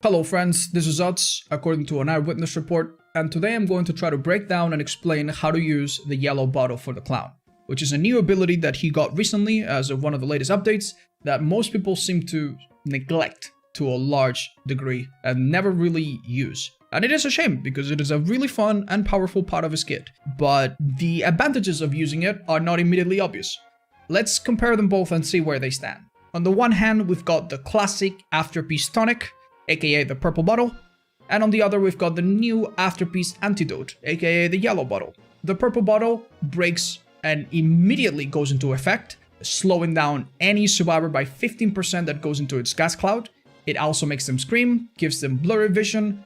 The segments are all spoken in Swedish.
Hello friends, this is Utz, according to an eyewitness report, and today I'm going to try to break down and explain how to use the yellow bottle for the clown, which is a new ability that he got recently as of one of the latest updates that most people seem to neglect to a large degree and never really use. And it is a shame because it is a really fun and powerful part of his kit, but the advantages of using it are not immediately obvious. Let's compare them both and see where they stand. On the one hand, we've got the classic Afterpiece Tonic, aka the purple bottle, and on the other we've got the new Afterpiece Antidote, aka the yellow bottle. The purple bottle breaks and immediately goes into effect, slowing down any survivor by 15% that goes into its gas cloud. It also makes them scream, gives them blurry vision,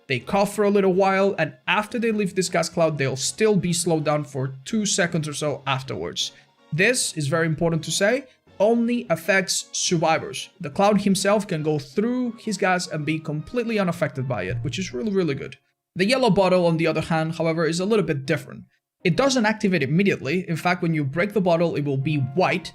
they cough for a little while, and after they leave this gas cloud, they'll still be slowed down for 2 seconds or so afterwards. This is very important to say, only affects survivors. The clown himself can go through his gas and be completely unaffected by it, which is really good. The yellow bottle, on the other hand, however, is a little bit different. It doesn't activate immediately. In fact, when you break the bottle, it will be white.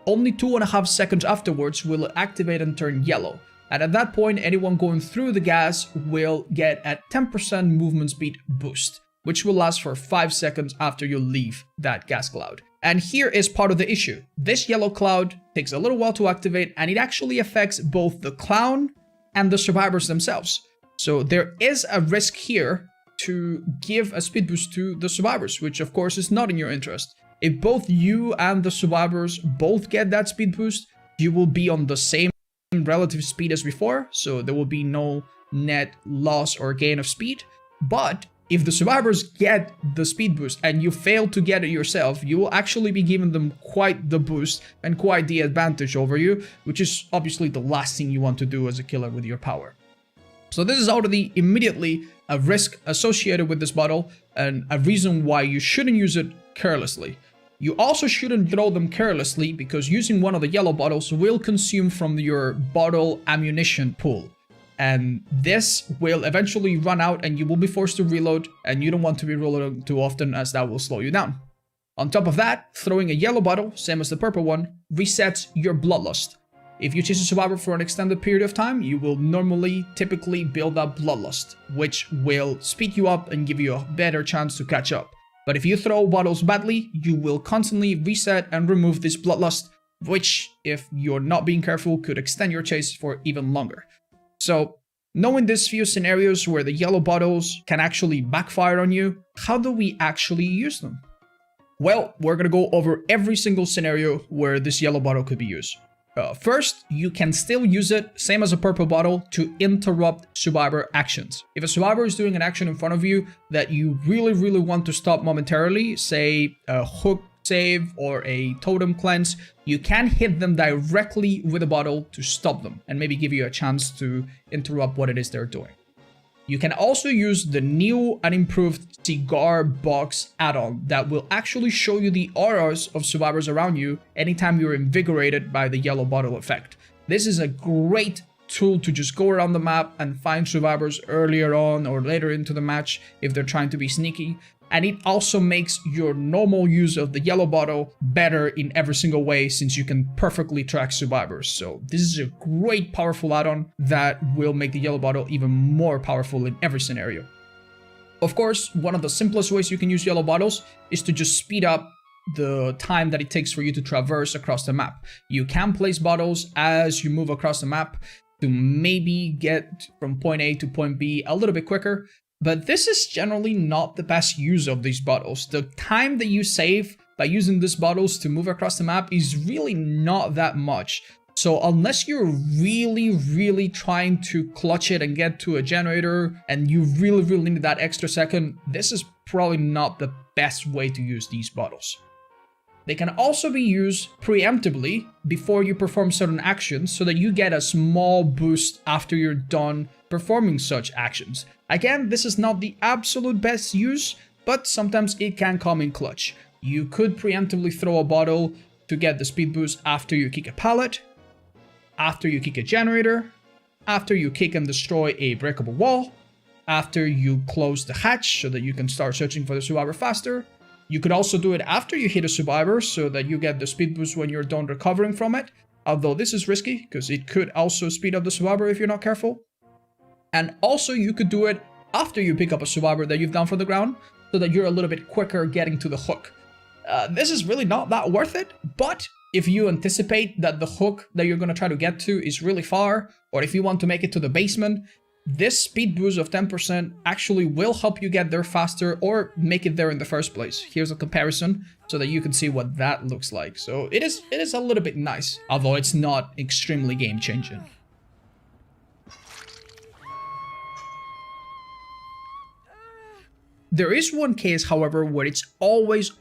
Only 2.5 seconds afterwards will it activate and turn yellow. And at that point, anyone going through the gas will get a 10% movement speed boost, which will last for 5 seconds after you leave that gas cloud. And here is part of the issue. This yellow cloud takes a little while to activate, and it actually affects both the clown and the survivors themselves. So there is a risk here to give a speed boost to the survivors, which of course is not in your interest. If both you and the survivors both get that speed boost, you will be on the same relative speed as before, so there will be no net loss or gain of speed. But if the survivors get the speed boost and you fail to get it yourself, you will actually be giving them quite the boost and quite the advantage over you, which is obviously the last thing you want to do as a killer with your power. So this is already immediately a risk associated with this bottle and a reason why you shouldn't use it carelessly. You also shouldn't throw them carelessly because using one of the yellow bottles will consume from your bottle ammunition pool. And this will eventually run out and you will be forced to reload, and you don't want to be reloading too often as that will slow you down. On top of that, throwing a yellow bottle, same as the purple one, resets your bloodlust. If you chase a survivor for an extended period of time, you will typically build up bloodlust, which will speed you up and give you a better chance to catch up. But if you throw bottles badly, you will constantly reset and remove this bloodlust, which, if you're not being careful, could extend your chase for even longer. So, knowing these few scenarios where the yellow bottles can actually backfire on you, how do we actually use them? Well, we're going to go over every single scenario where this yellow bottle could be used. First, you can still use it, same as a purple bottle, to interrupt survivor actions. If a survivor is doing an action in front of you that you really want to stop momentarily, say a hook save or a totem cleanse, you can hit them directly with a bottle to stop them and maybe give you a chance to interrupt what it is they're doing. You can also use the new and improved cigar box add-on that will actually show you the auras of survivors around you anytime you're invigorated by the yellow bottle effect. This is a great tool to just go around the map and find survivors earlier on or later into the match if they're trying to be sneaky. And it also makes your normal use of the yellow bottle better in every single way since you can perfectly track survivors. So this is a great powerful add-on that will make the yellow bottle even more powerful in every scenario. Of course, one of the simplest ways you can use yellow bottles is to just speed up the time that it takes for you to traverse across the map. You can place bottles as you move across the map to maybe get from point A to point B a little bit quicker. But this is generally not the best use of these bottles. The time that you save by using these bottles to move across the map is really not that much. So unless you're really trying to clutch it and get to a generator and you really need that extra second, this is probably not the best way to use these bottles. They can also be used preemptively before you perform certain actions so that you get a small boost after you're done performing such actions. Again, this is not the absolute best use, but sometimes it can come in clutch. You could preemptively throw a bottle to get the speed boost after you kick a pallet, after you kick a generator, after you kick and destroy a breakable wall, after you close the hatch so that you can start searching for the survivor faster. You could also do it after you hit a survivor so that you get the speed boost when you're done recovering from it, although this is risky because it could also speed up the survivor if you're not careful. And also you could do it after you pick up a survivor that you've downed from the ground, so that you're a little bit quicker getting to the hook. This is really not that worth it, but if you anticipate that the hook that you're going to try to get to is really far, or if you want to make it to the basement, this speed boost of 10% actually will help you get there faster or make it there in the first place. Here's a comparison so that you can see what that looks like. So it is a little bit nice, although it's not extremely game-changing. There is one case, however, where it's always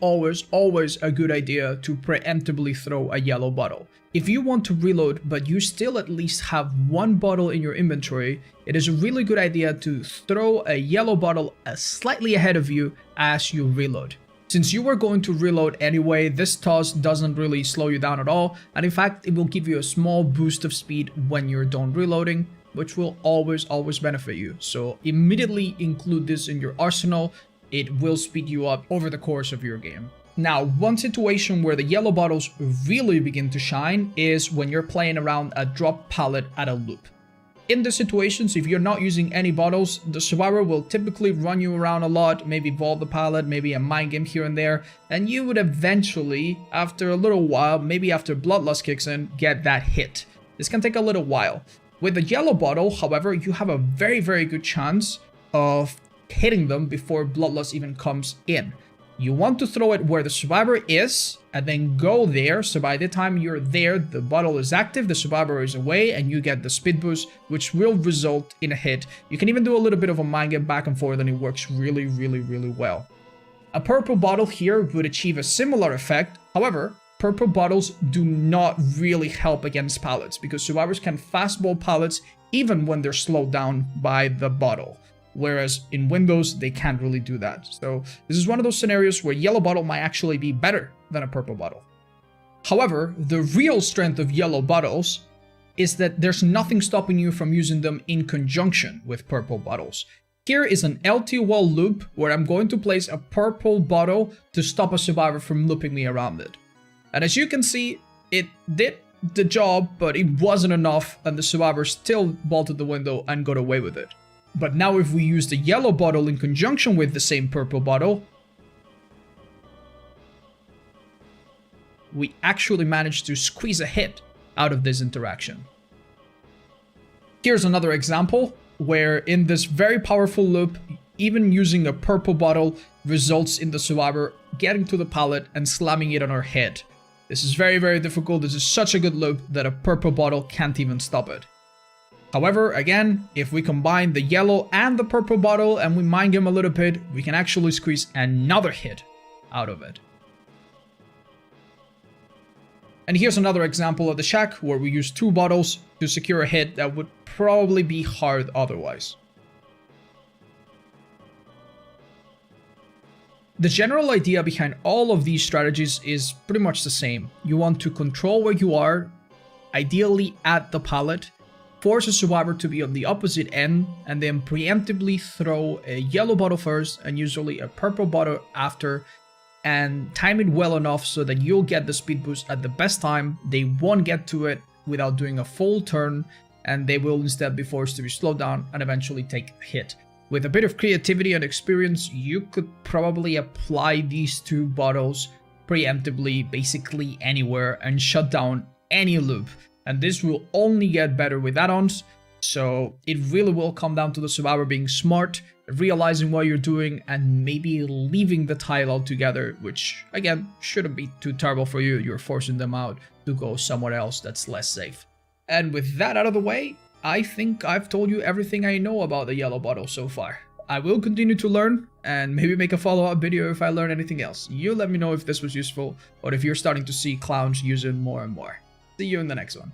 a good idea to preemptively throw a yellow bottle. If you want to reload, but you still at least have one bottle in your inventory, it is a really good idea to throw a yellow bottle slightly ahead of you as you reload. Since you are going to reload anyway, this toss doesn't really slow you down at all, and in fact, it will give you a small boost of speed when you're done reloading, which will always benefit you. So immediately include this in your arsenal. It will speed you up over the course of your game. Now, one situation where the yellow bottles really begin to shine is when you're playing around a drop pallet at a loop. In this situations, if you're not using any bottles, the survivor will typically run you around a lot, maybe vault the pallet, maybe a mind game here and there, and you would eventually, after a little while, maybe after bloodlust kicks in, get that hit. This can take a little while. With the yellow bottle, however, you have a very good chance of hitting them before bloodlust even comes in. You want to throw it where the survivor is and then go there, so by the time you're there, the bottle is active, the survivor is away, and you get the speed boost, which will result in a hit. You can even do a little bit of a mind game back and forth, and it works really well. A purple bottle here would achieve a similar effect. However, purple bottles do not really help against pallets because survivors can fastball pallets even when they're slowed down by the bottle. Whereas in Windows, they can't really do that. So this is one of those scenarios where yellow bottle might actually be better than a purple bottle. However, the real strength of yellow bottles is that there's nothing stopping you from using them in conjunction with purple bottles. Here is an LT wall loop where I'm going to place a purple bottle to stop a survivor from looping me around it. And as you can see, it did the job, but it wasn't enough, and the survivor still vaulted the window and got away with it. But now if we use the yellow bottle in conjunction with the same purple bottle, we actually managed to squeeze a hit out of this interaction. Here's another example where in this very powerful loop, even using a purple bottle results in the survivor getting to the pallet and slamming it on her head. This is very difficult. This is such a good loop that a purple bottle can't even stop it. However, again, if we combine the yellow and the purple bottle and we mind game a little bit, we can actually squeeze another hit out of it. And here's another example of the shack where we use two bottles to secure a hit that would probably be hard otherwise. The general idea behind all of these strategies is pretty much the same. You want to control where you are, ideally at the pallet, force a survivor to be on the opposite end, and then preemptively throw a yellow bottle first and usually a purple bottle after, and time it well enough so that you'll get the speed boost at the best time. They won't get to it without doing a full turn, and they will instead be forced to be slowed down and eventually take a hit. With a bit of creativity and experience, you could probably apply these two bottles preemptively basically anywhere and shut down any loop. And this will only get better with add-ons, so it really will come down to the survivor being smart, realizing what you're doing, and maybe leaving the tile altogether, which, again, shouldn't be too terrible for you. You're forcing them out to go somewhere else that's less safe. And with that out of the way, I think I've told you everything I know about the yellow bottle so far. I will continue to learn, and maybe make a follow-up video if I learn anything else. You let me know if this was useful, or if you're starting to see clowns use it more and more. See you in the next one.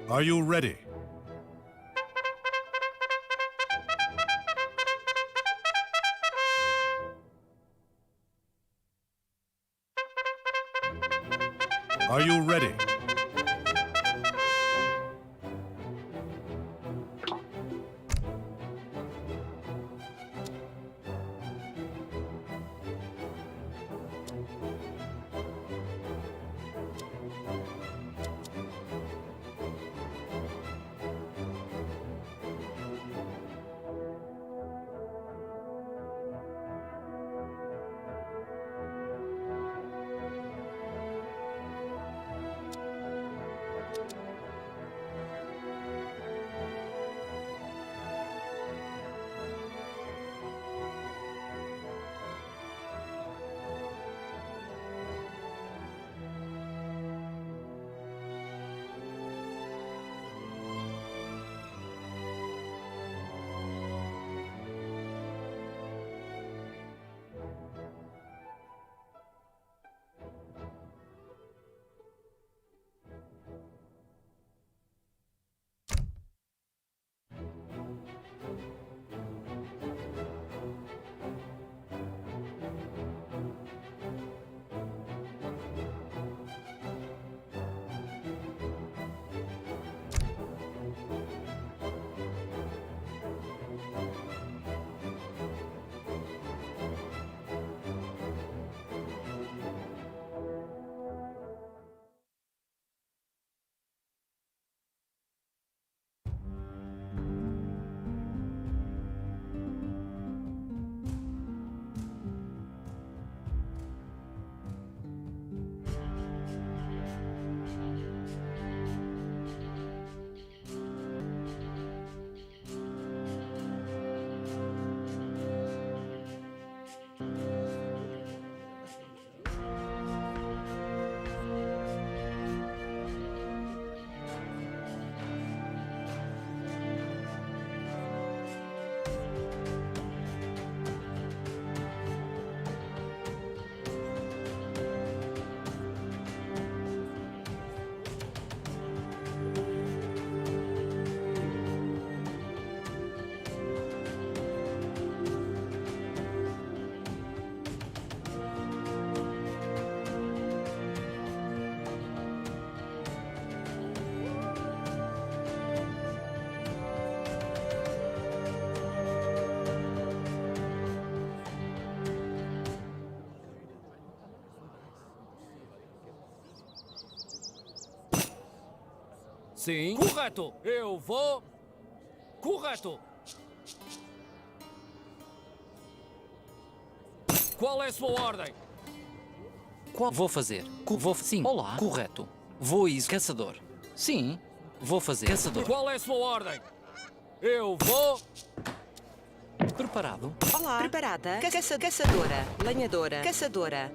Are you ready? Are you ready? Sim. Correto. Eu vou. Correto. Qual é a sua ordem? Qual vou fazer? Sim. Olá. Correto. Vou isso. Caçador. Sim. Vou fazer. Caçador. Qual é a sua ordem? Eu vou. Preparado. Olá. Preparada. Caçadora. Lenhadora. Caçadora.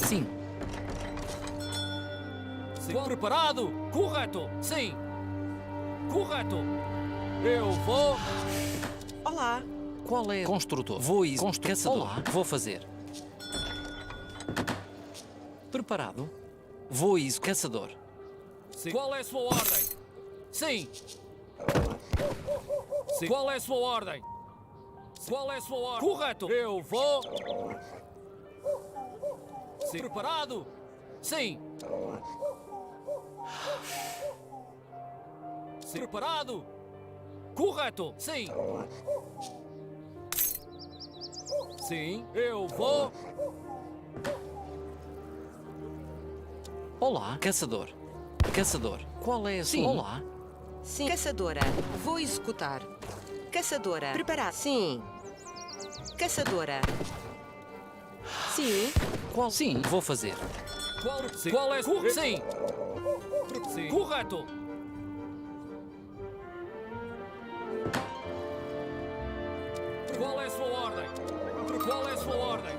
Sim. Sim. Preparado. Correto. Sim. Correto. Eu vou. Olá. Qual é? Construtor. Vou isso. Caçador. Olá. Vou fazer. Preparado. Vou isso. Caçador. Sim. Qual é a sua ordem? Sim. Sim. Qual é a sua ordem? Qual é a sua ordem? Correto. Eu vou. Sim. Preparado? Sim. Sim. Preparado? Correto. Sim. Sim. Eu vou. Olá. Caçador. Caçador. Qual é? Sim. Olá. Sim. Caçadora. Vou executar. Caçadora. Preparada. Sim. Caçadora. Sim. Qual? Sim. Vou fazer. Qual, sim. Qual é? Sim. Sim. Correto. Qual é a sua ordem? Qual é a sua ordem?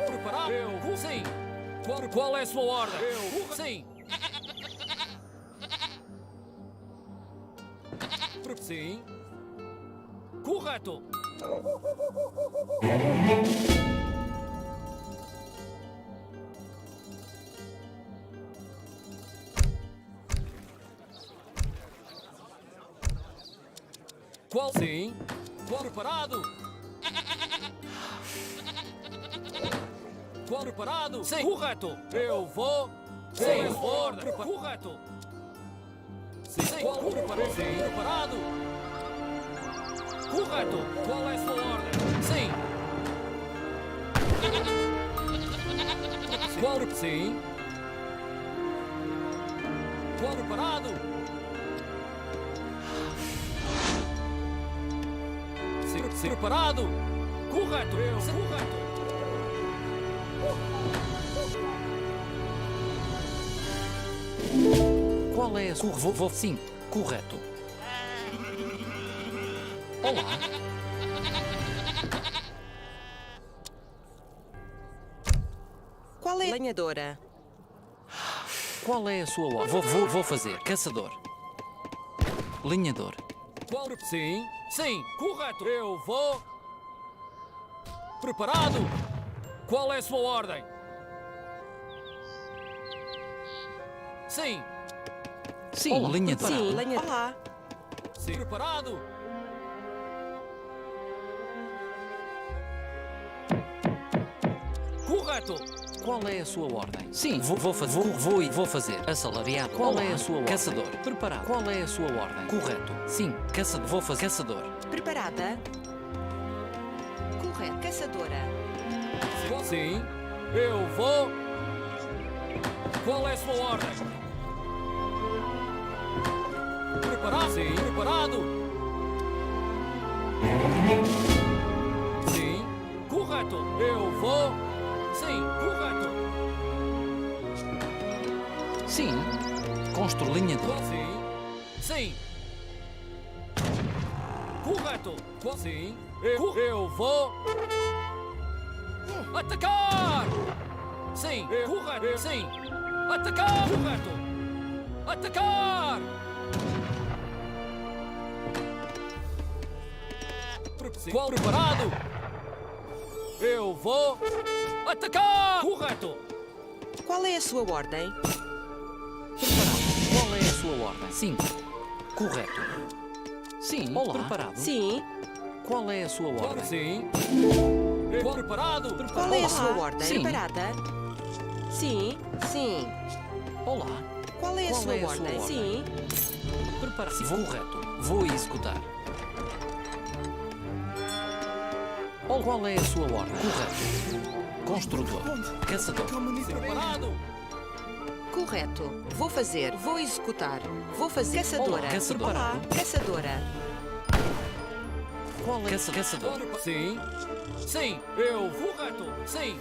Preparado? Eu. Sim. Qual é a sua ordem? Eu. Sim. Sim. Correto. Qual? Sim. Qual preparado? Qual preparado? Sim. Correto. Eu vou. Sim. Ordem. Correto. Sim. Qual preparado? Sim. Preparado. Correto. Qual é a sua ordem? Sim. Qual? Sim. Qual preparado? Sim. Preparado. Correto. Eu. Correto. Qual é a sua... Vou... Sim, correto. Olá. Qual é? Lenhadora. Qual é a sua ordem? Vou fazer. Caçador. Linhador. Qual? Sim. Sim. Correto. Eu vou. Preparado. Qual é a sua ordem? Sim. Sim, Olá. linhador. Sim, lenhadora. Olá. Sim. Preparado. Correto. Qual é a sua ordem? Sim, vou fazer. Vou fazer. Assalariado. Qual é a sua ordem? Caçador. Preparado. Qual é a sua ordem? Correto. Sim, caçador. Vou fazer. Caçador. Preparada. Correto. Caçadora. Sim. Eu vou. Qual é a sua ordem? Preparado. Sim. Preparado. Sim. Correto. Eu vou. Sim. Correto. Sim. Constru linhador. Sim. Sim. Correto. Sim. Eu vou. Atacar! Sim. Correto. Sim. Atacar! Correto. Atacar! Qual preparado? Eu vou. Atacar! Correto. Qual é a sua ordem? Preparado. Qual é a sua ordem? Sim. Correto. Sim. Olá. Preparado. Sim. Qual é a sua ordem? Sim. Qual preparado? Qual é a sua Olá. ordem? Sim. Preparada. Sim. Sim. Olá. Qual é a Qual sua é a sua ordem? ordem? Sim. Preparado. Correto. Vou executar. Qual é a sua ordem? Correto. Construtor. Caçador. Preparado. Correto. Vou fazer. Vou executar. Vou fazer. Caçadora. Olá. Caçadora. Olá. Caçadora. Qual é a caçador? Sim. Sim. Eu vou. Correto. Sim.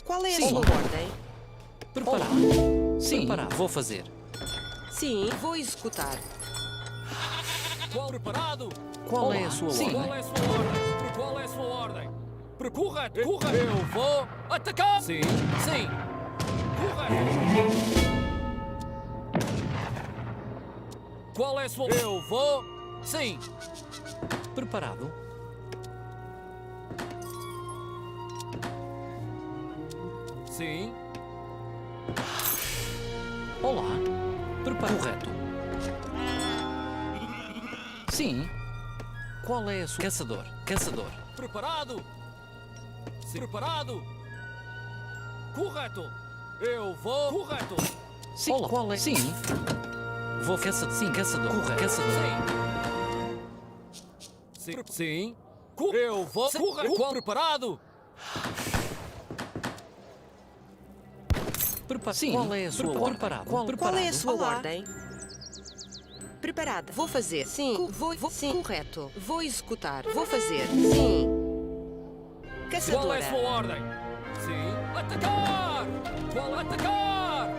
Qual é a Sim. sua ordem? Preparado. Sim. Preparado. Vou fazer. Sim. Vou executar. Qual preparado? Qual Olá. é a sua Sim. ordem? Qual é a sua ordem? Qual é a sua ordem? Correto. Correto. Eu vou. Atacar. Sim. Sim. Correto. Qual é a sua... Eu vou... Sim. Preparado. Sim. Olá. Preparado. Correto. Sim. Qual é a sua... Caçador. Caçador. Preparado. Sim. Preparado. Correto. Eu vou... Correto. Sim. Olá. Qual é... Sim. Vou caçador. Sim, caçador. Correto. Caçador. Sim. Sim. Sim. Eu vou... Correto. Preparado. Sim. Qual é a sua ordem? Preparado. Qual é a sua Olá. ordem? Preparada. Vou fazer. Sim. Vou. Sim. Correto. Vou executar. Vou fazer. Sim. Caçadora. Qual é a sua ordem? Sim. Atacar! Qual atacar?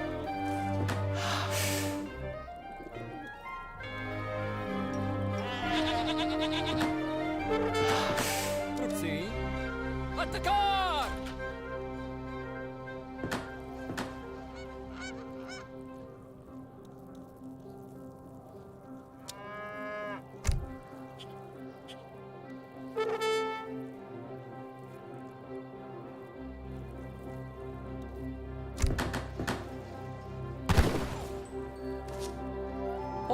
Sim. Atacar!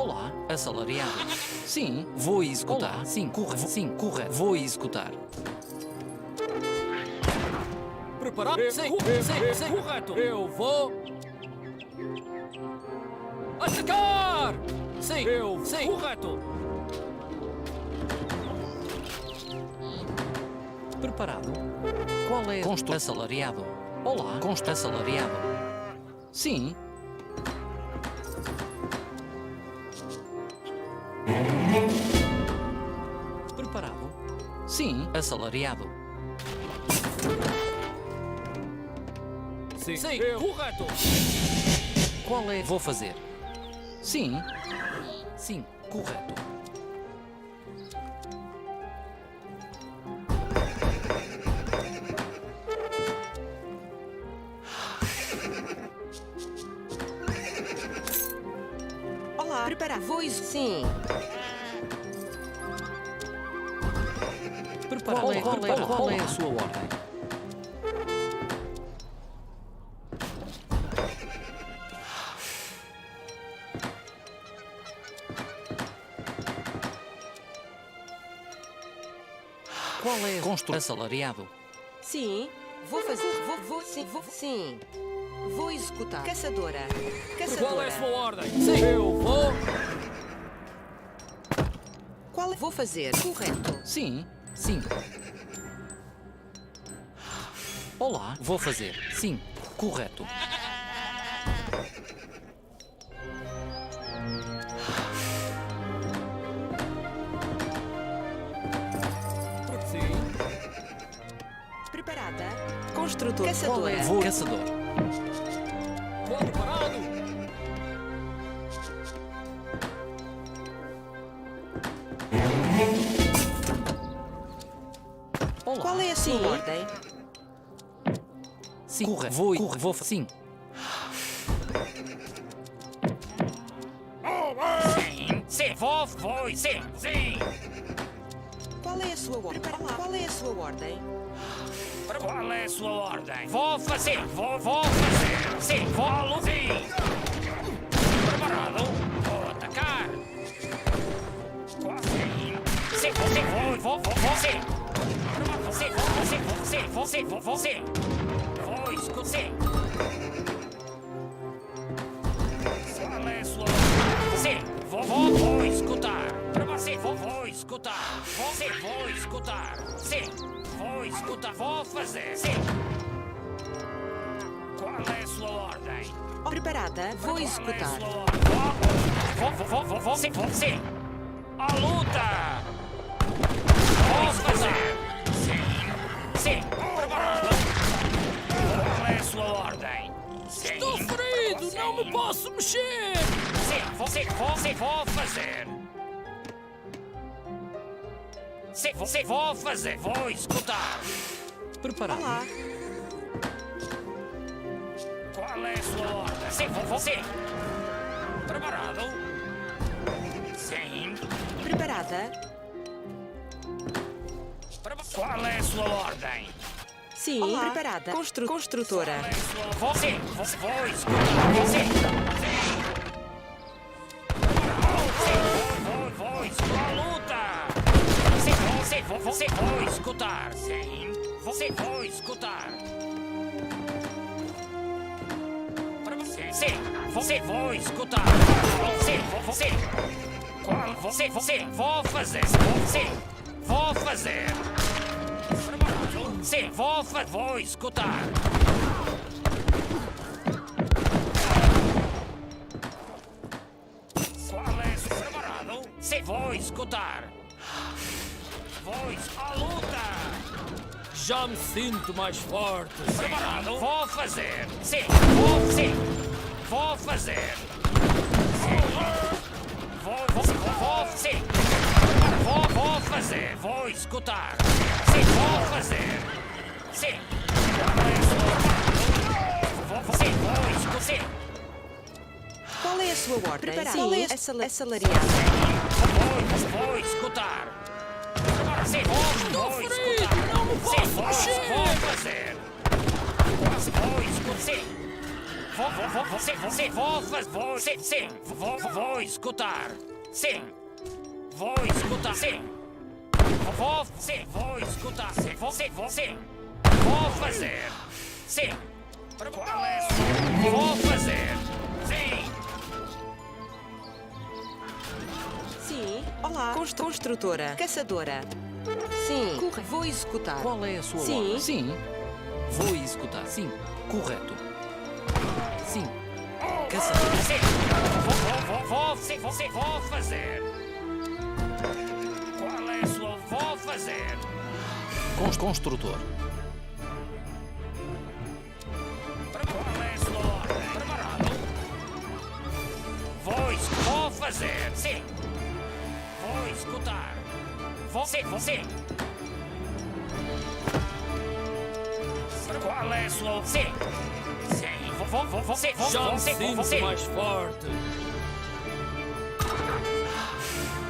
Olá, assalariado. Sim, vou executar. Olá. Sim, correto. Vou executar. Preparado? Sim, correto. Eu vou... Atacar! Sim, correto. Preparado? Qual é constru assalariado? Olá, constru assalariado. Sim. Preparado? Sim, assalariado. Sim, correto. Qual é? Vou fazer. Sim. Sim, correto. Olá, preparar. Sim. Preparado. Qual é a sua ordem? Qual é constru assalariado? Sim. Vou fazer. Sim. Vou executar. Caçadora. Qual é a sua ordem? Sim. Eu vou... Qual vou fazer? Correto. Sim. Olá, vou fazer. Sim, correto. Sim. Preparada. Construtor. Caçadora. Qual é? Vou caçador. Vou preparado. Olá. Qual é a sua ordem? Sim, correto. Vou, sim. Sim. Qual é a sua ordem? Qual é a sua ordem? Qual é a sua ordem? Vou fazer. Sim, vou sim. Preparado? Vou atacar. Sim, vou, sim. Você. Vou escutar. Qual é a sua ordem? Sim, vou escutar. Para você, vou escutar. Você, vou escutar. Sim, vou escutar. Vou fazer. Sim. Qual é a sua ordem? Preparada. Vou executar. Vou, sim. A luta. Vou fazer. Sim, preparado. Qual é a sua ordem? Sim. Estou ferido, não me posso mexer. Sim, vou fazer. Sim, vou fazer. Vou escutar. Preparado. Olá. Qual é a sua ordem? Sim. Preparado. Sim. Preparada. Qual é a sua ordem? Sim. Olá. Preparada. Construtora. Você, vou escutar. Você. Vou escutar a luta. Você, vou escutar. Sim. Você, vou escutar. Sim. Você, vou escutar. Você. Qual? Você, vou fazer. Vou fazer. Sim, vou escutar. Qual é o preparado? Sim, vou escutar. A luta. Já me sinto mais forte. Preparado? Vou fazer. Sim. Vou fazer. Sim. Vou fazer. Vou escutar. Sim, vou fazer. Sim. Vou escutar. Qual é a sua ordem? Preparada. Sim. Assalariado. Vou escutar. Sim, Estou vou ferido, escutar. não me posso Sim, mexer. vou fazer. Vou escutar. Sim. Vou escutar. Sim. Vou escutar. Sim. Vou escutar. Sim. Vou fazer. Sim. Vou fazer. Sim. Sim. Olá. Construtora. Caçadora. Sim. Vou executar. Qual é a sua Sim. ordem? Sim. Vou executar. Sim. Correto. Sim. Caçador. Sim. Vou fazer. Qual é a sua? Vou fazer. Construtor. Qual é a sua ordem? Preparado? Vou fazer. Sim. Vou escutar. Sim. Qual é a sua? Sim. Já me sinto mais forte.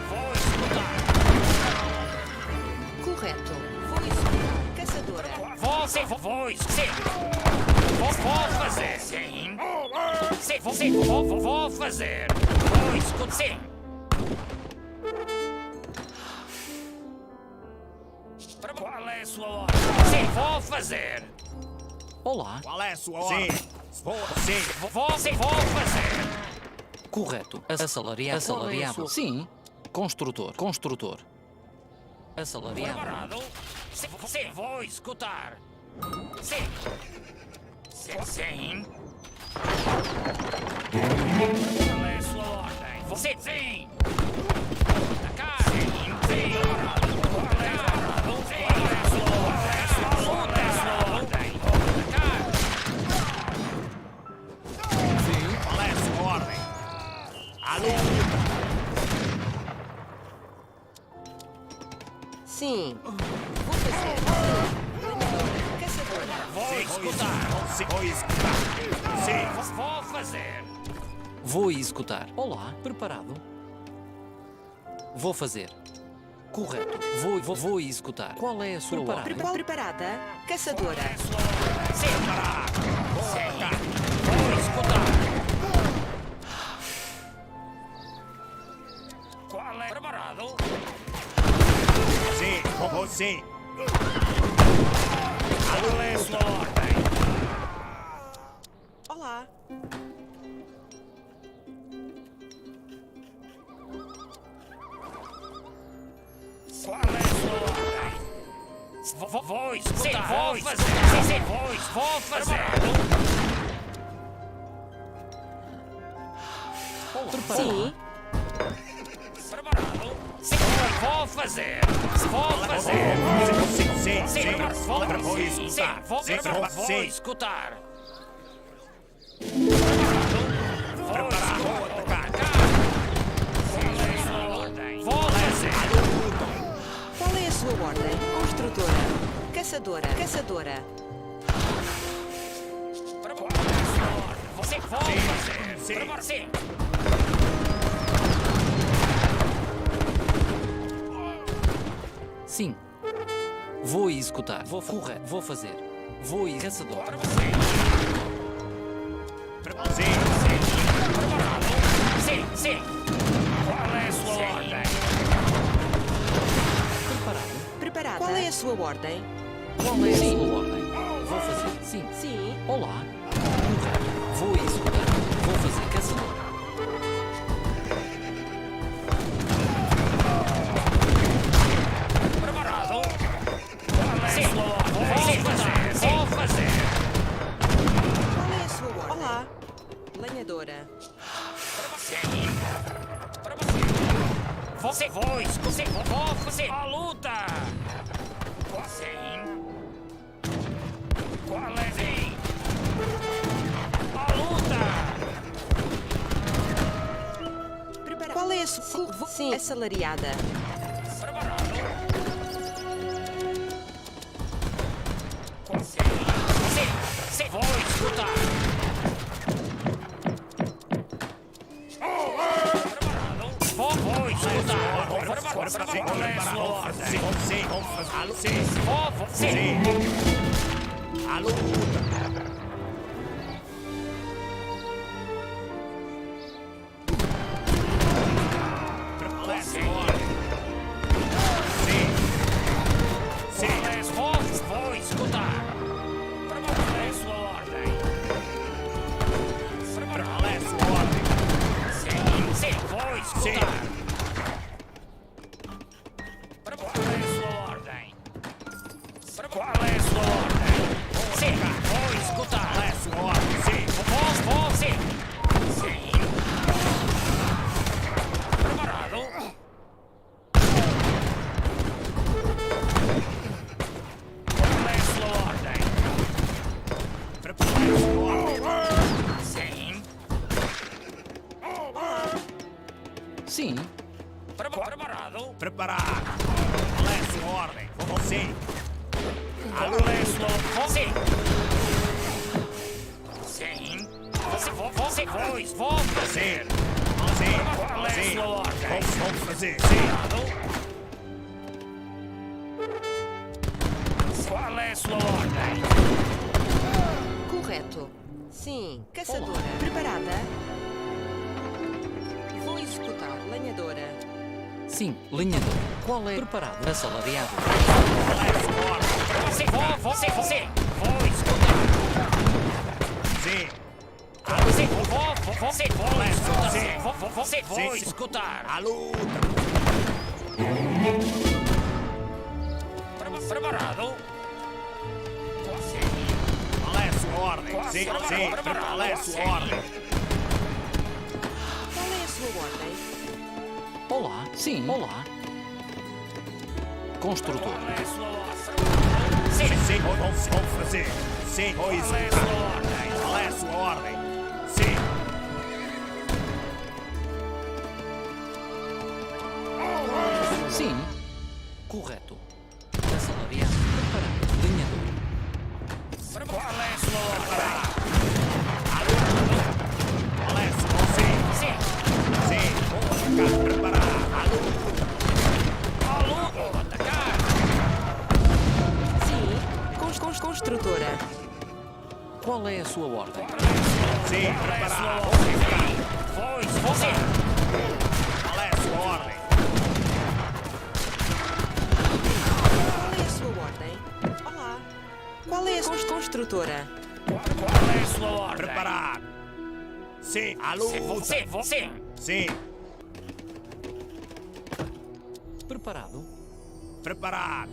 Vou escutar. Correto. Vou executar. Caçadora. Vou fazer. Sim. Vou fazer. Vou escutar. Sim. Qual é a sua ordem? Sim, vou fazer. Olá. Qual é a sua ordem? Vou fazer. Correto. Assalariado. Sim. Construtor. Assalariado. Preparado? Sim, vou escutar. Sim. Qual é a sua ordem? Sim. Atacar. Sim. Qual é a sua ordem? Atacar. Qual é a sua ordem? Sim. Vou fazer. Sim. Caçadora. Vou escutar. Vou escutar. Sim. Vou fazer. Vou executar. Olá. Preparado? Vou fazer. Correto. Vou executar. Qual é a sua ordem? Preparada. Caçadora. Sim. Vou escutar. Qual é? Preparado? Sim. Qual é a sua ordem? Olá. Qual é a sua ordem? Vou escutar. Vou fazer. Vou fazer. Sim. Preparado? Sim. Vou fazer. Vou escutar. Vou atacar. Vou fazer. Qual é a sua ordem? Construtora. Caçadora. Você pode fazer. Sim. Sim. Vou executar. Correto. Vou fazer. Vou caçador. Sim. Qual é a sua ordem? Preparada. Qual é a sua ordem? Qual é a sua ordem? Vou fazer. Sim. Olá. Correto. Vou executar. Vou fazer caçador. Preparado? Qual é a sua ordem? Vou fazer. Qual é a sua ordem? Olá. Lenhadora. Você vou fazer a luta. Sim. Qual é? Sim. A luta. Qual é a sua? Sim. Assalariada. Preparado? Sim. Vou escutar. Vou escutar. Qual é a sua ordem? Sim. Sim. Preparado? Preparado. Qual é a sua ordem? Sim. Sim. Sim. Você vou fazer. Sim. Qual é a Sim. sua ordem? Vou fazer. Sim. Qual é a sua ordem? Correto. Sim. Caçadora. Preparada? Vou executar. Lenhadora. Sim. Lenhador. Qual é? Preparado. Assalariado. Qual é a sua ordem? Você. Vou escutar. Sim. Você vou escutar. A luta. Preparado? Qual é a sua ordem? Sim. Qual é a sua ordem? Qual é a sua ordem? Olá. Sim. Olá. Construtor. Qual é a sua ordem? Sim. Vou fazer. Sim. Vou executar. Qual é a sua ordem? Sim. Sim. Correto. Assalariado. Preparado. Lenhador. Qual é a sua ordem? Qual é a sua ordem? Sim. Sim. Vou atacar. Preparado. Vou atacar. Sim. Construtora. Qual é a sua ordem? Sim. Preparado. Você. Qual é a sua ordem? Qual é a sua ordem? Olá. Qual é a construtora? Qual é a sua ordem? Preparado. Sim. A luta. Sim. Sim. Preparado. Preparado.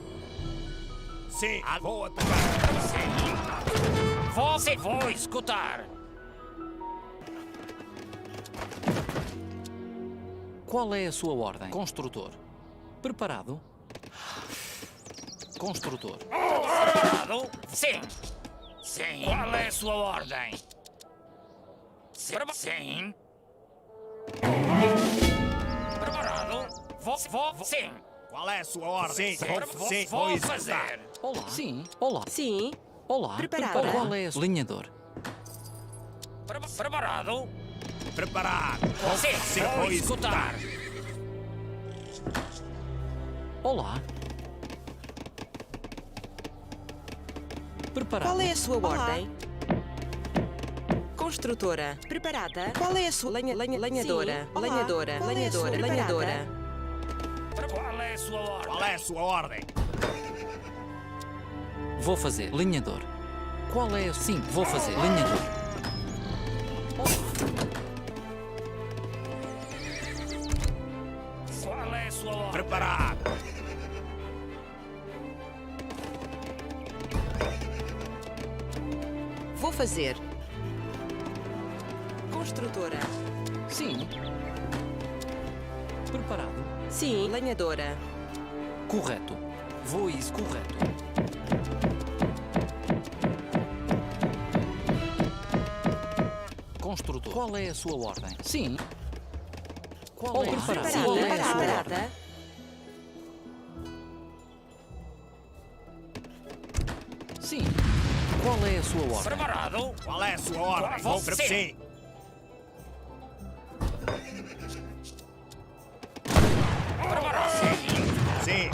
Sim. Vou atacar. Você vou escutar. Qual é a sua ordem? Construtor. Preparado. Construtor. Preparado? Sim. Qual é a sua ordem? Sim. Preparado? Sim. Qual é a sua ordem? Sim. Vou Vou executar. fazer. Olá. Sim. Olá. Sim. Olá. Preparada. Qual é a sua... Lenhador. Preparado? Preparado. Sim. Vou escutar. Olá. Preparado. Qual é a sua ordem? Construtora. Preparada? Qual é a sua lenhadora? Sim. Lenhadora. Olá. Lenhadora. Qual é a sua Lenhadora. Qual é a sua ordem? Qual é a sua ordem? Vou fazer. Lenhador. Qual é a... Sim, vou fazer. Lenhador. Qual é a sua ordem? Preparado. Vou fazer. Construtora. Sim. Preparado. Sim. Lenhadora. Correto. Vou isso. Correto. Construtor. Qual é a sua ordem? Sim. Qual é? Preparada. Qual é a sua ordem? Preparada. Sim. Qual é a sua ordem? Preparado? Qual é a sua ordem? Vou Sim. sim. Preparado? Sim.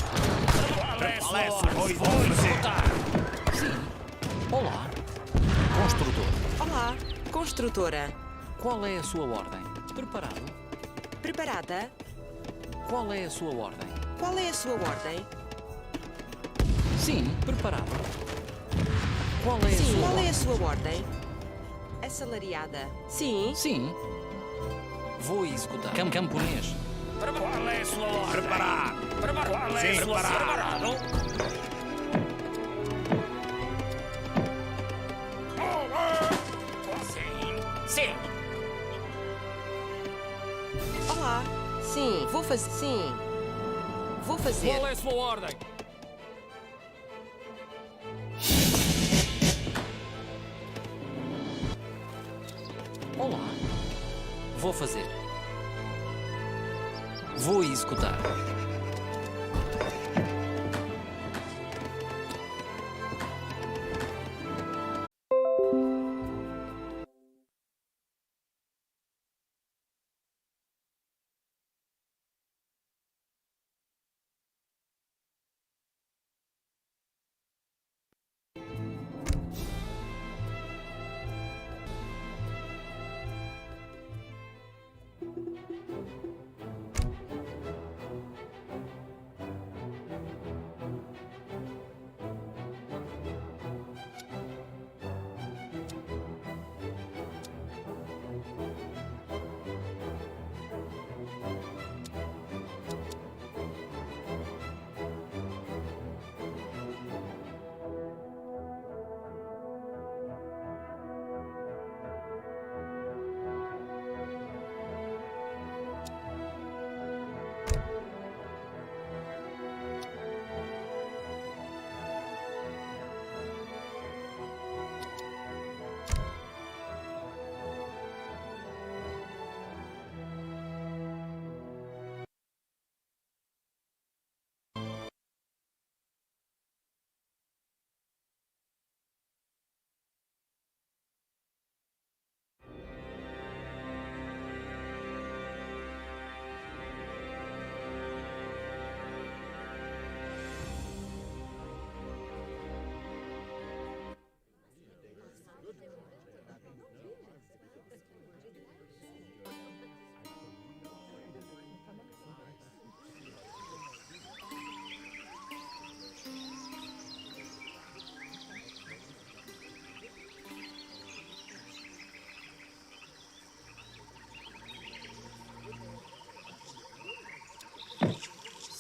Qual é a Qual sua é a sua ordem? ordem? Vou escutar. Sim. Olá. Construtor. Olá. Construtora. Qual é a sua ordem? Preparado. Preparada? Qual é a sua ordem? Qual é a sua ordem? Sim. Preparado. Qual é a Sim. sua Qual é ordem? a sua ordem? Assalariada. Sim. Sim. Vou executar. Camponês. Qual é a sua ordem? Preparado. Qual é Sim, a sua preparado. Sim. Olá. Sim. Vou fazer. Sim. Vou fazer. Qual é a sua ordem? Olá. Vou fazer. Vou escutar.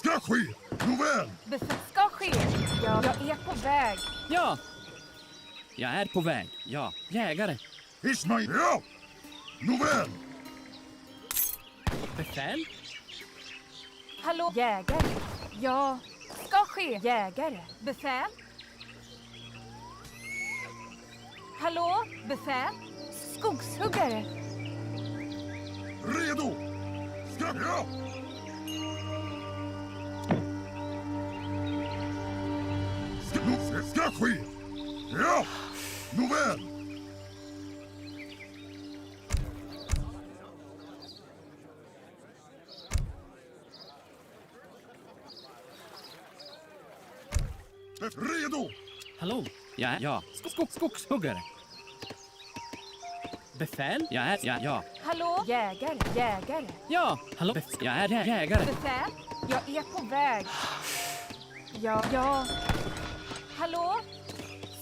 Ska ske! Nåväl! Ska ske. Ja, jag är på väg. Ja! Jag är på väg. Ja, jägare. Ismail! Ja! Nåväl! Befäl? Hallå, jägare. Ja, ska ske. Jägare. Befäl? Hallå, befäl? Skogshuggare. Redo! Ska... Ja! Ska ske! Ja! Nåväl! Redo! Hallå? Ja. Skogshuggare. Befäl? Ja. Hallå, jägare. Ja, hallå? Jag är jägare. Befäl? Jag är på väg. Ja. Hallå?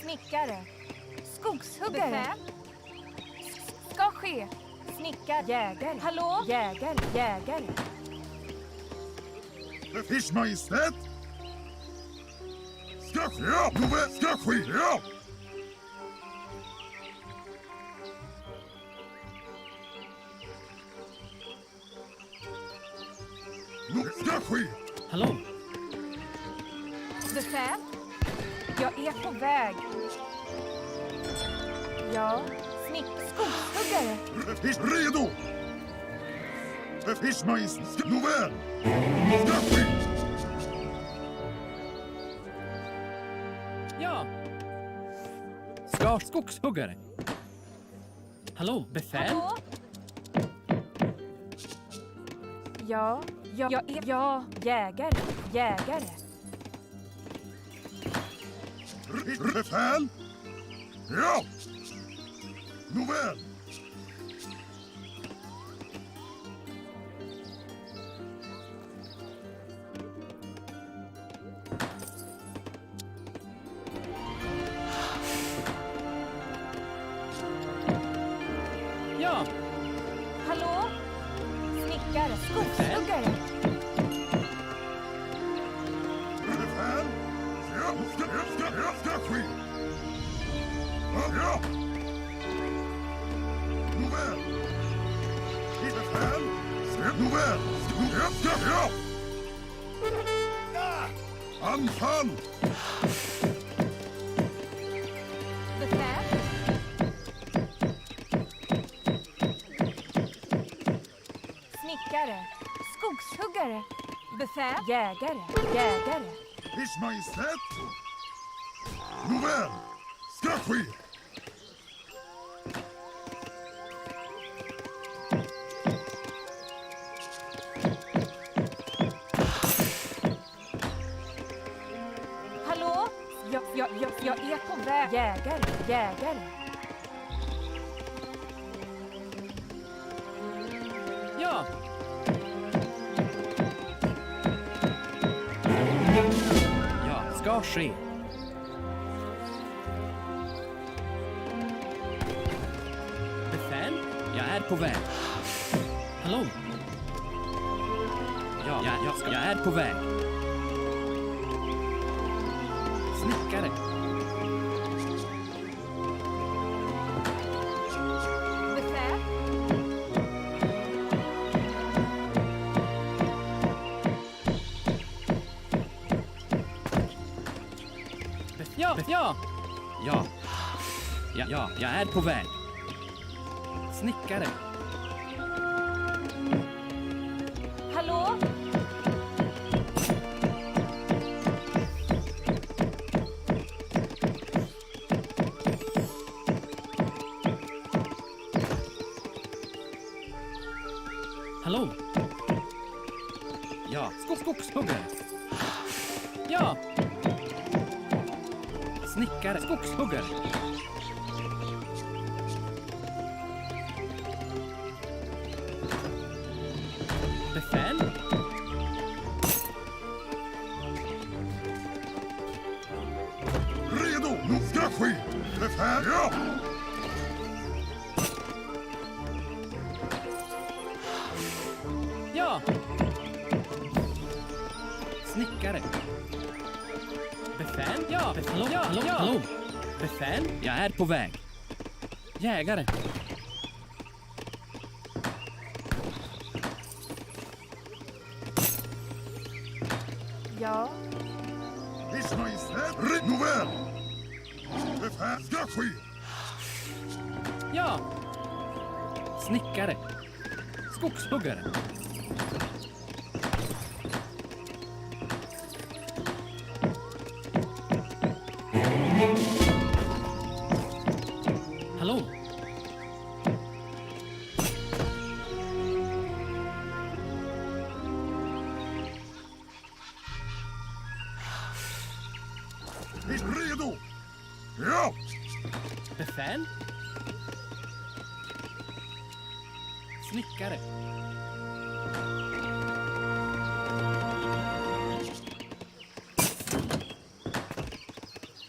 Snickare. Skogshuggare. Befäl? Ska ske. Snickare. Jägare. Hallå? Jägare. Fisch Majestät! Ska ske! Ja! Nåväl! Ska ske! Ja! Ska ske! Hallå? Befäl? Jag är på väg. Ja. Skogshuggare. Redo! Fisch Majestät! Nåväl! Ska ske! Ja. Skogshuggare. Hallå, befäl? Hallå? Ja. Jag är jägare. Befäl! Ja! Nåväl! Ja. Hallå? Snickare. Skogshuggare. Befäl! Ja! Ska ske! Ja! Nåväl! Befäl! Nåväl! Ja! Anfall! Befäl? Snickare. Skogshuggare. Befäl. Jägare. Jägare. Ers Majestät! Nåväl, ska ske! Hallå? Jag är på väg. Jägare. Jägare. Ja. Ja, ska ske. Befäl, jag är på väg. Hallå? Ja, jag är på väg. Snickare. Befäl. Ja. Ja, jag är på väg. Snickare. Hallå? Hallå? Ja, skogshuggare. Ja. Snickare, skogshuggare. Befäl. Redo, nu ska ske! Befäl, ja! Ja. Snickare. Befäl? Ja. Hallå? Befäl? Jag är på väg. Jägare. Ja. Ers Majestät, nåväl! Befäl, ska ske! Ja. Snickare. Skogshuggare. Hallå? Redo! Ja! Befäl? Snickare.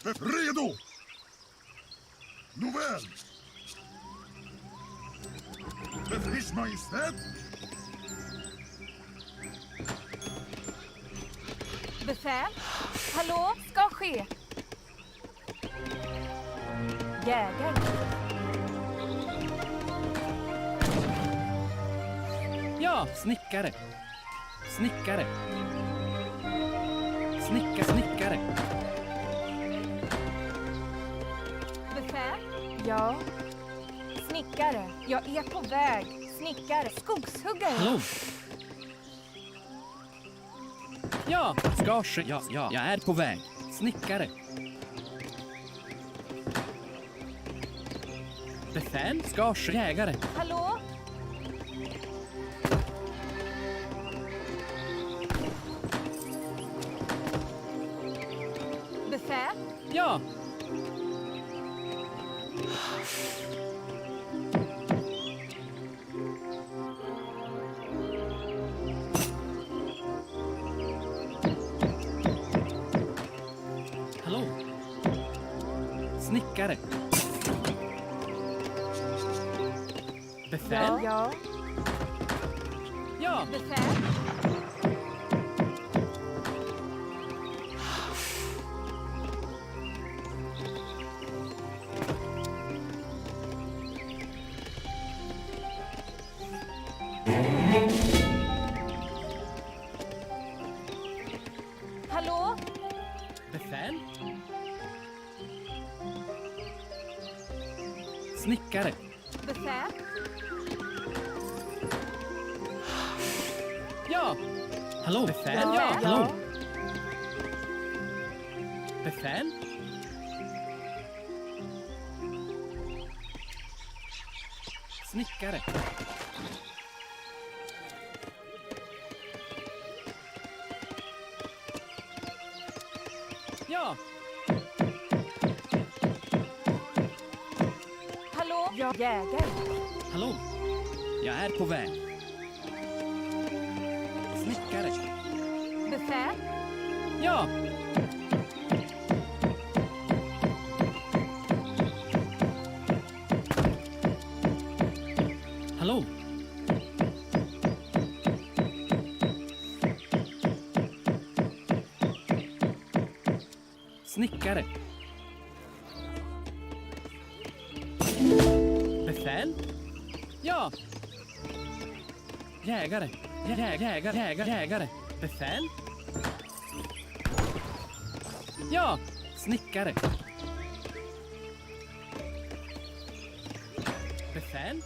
Redo! Nåväl! Ers Majestät! Befäl? Hallå? Ska ske. Jägare. Ja, snickare. Snickare. Snickare. Befäl? Ja. Snickare. Jag är på väg. Snickare. Skogshuggare. Hallå? Ja, ska ske. Ja, jag är på väg. Snickare. Befäl, ska ske. Jägare. Hallå? Befäl? Ja. Hallå? Snickare. Befäl? Ja. Ja. Befäl? Hallå? Befäl? Snickare. Befäl? Ja. Hallå? Befäl? Ja. Hallå? Befäl? Snickare. Ja. Hallå? Ja, jägare. Hallå? Jag är på väg. Snickare. Befäl? Ja. Hallå? Snickare. Befäl? Ja. Jägare. Jägare. Befäl? Ja. Snickare. Befäl?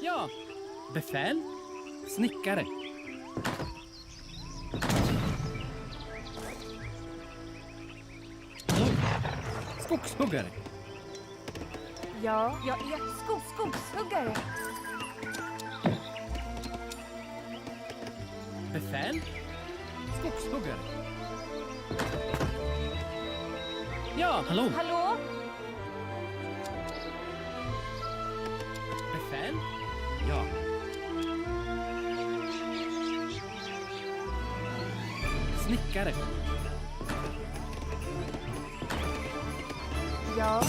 Ja. Befäl? Snickare. Hallå? Skogshuggare. Ja, jag är skogshuggare. Befäl? Skogshuggare. Ja, hallå? Hallå? Befäl? Ja. Snickare. Ja.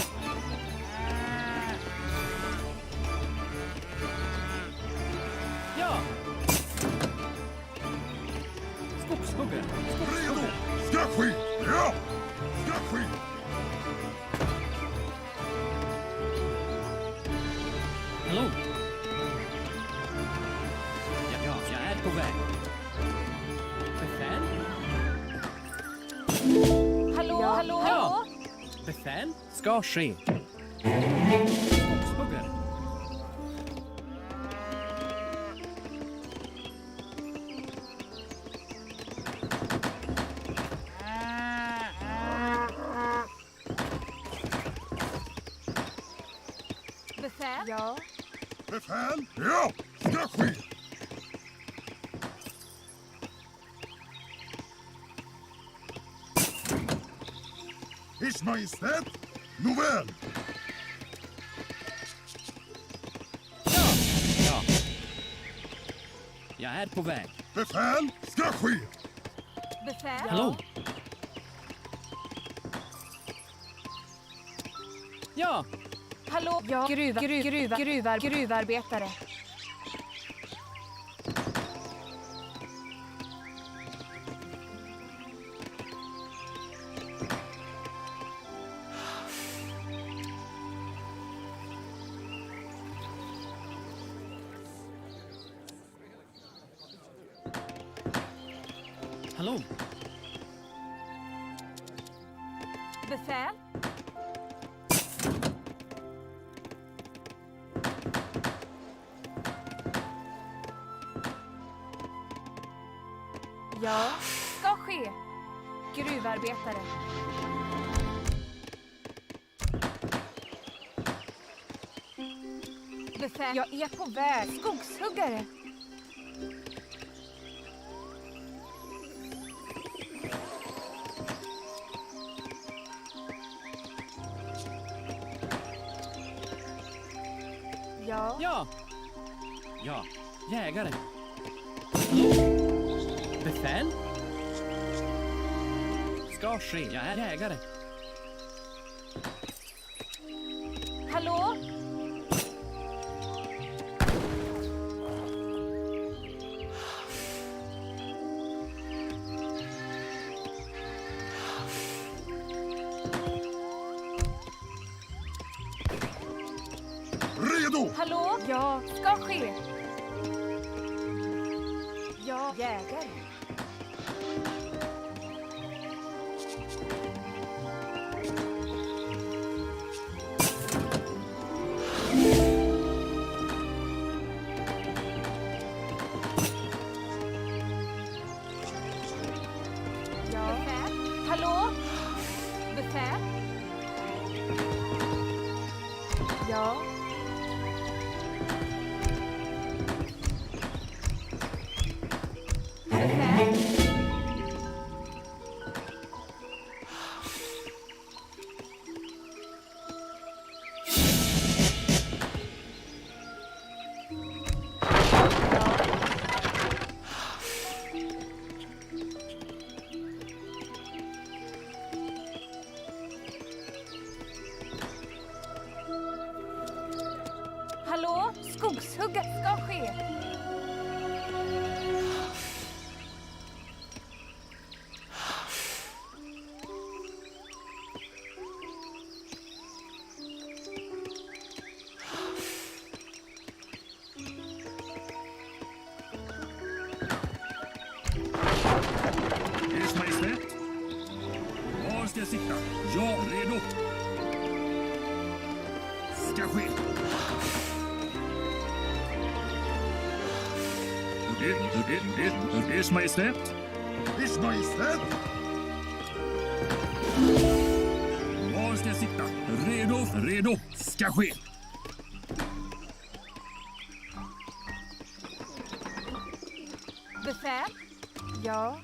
Ja. Skogshuggare. Redo! Skakskit! Ja! Skakskit! Hallå? Ja, jag är på väg. Befäl? Hallå? Ja. Hallå? Befäl? Ska ske. Skogshuggare. Befäl? Ja. Befäl? Ja! Skakskit! Ers Majestät? Nåväl! Ja. Jag är på väg. Befäl? Skakskit! Befäl? Hallå? Ja. Hallå? Ja. Gruvarbetare. Hallå? Befäl? Ja, ska ske. Gruvarbetare. Befäl, jag är på väg. Skogshuggare. Ja. Ja. Ja. Jägare. Hallå? Befäl? Ska ske. Jag är jägare. Hallå? Hallå? Ja, ska ske. Ja, jägare. Ja. Befäl? Hallå? Befäl? Ja. Befäl? Hallå? Skogshugga ska ske. Ers Majestät. Var ska jag sitta? Ja, redo. Ska ske. Ers Majestät. Ers Majestät. Var ska jag sitta? Redo, redo. Ska ske. Befäl? Ja.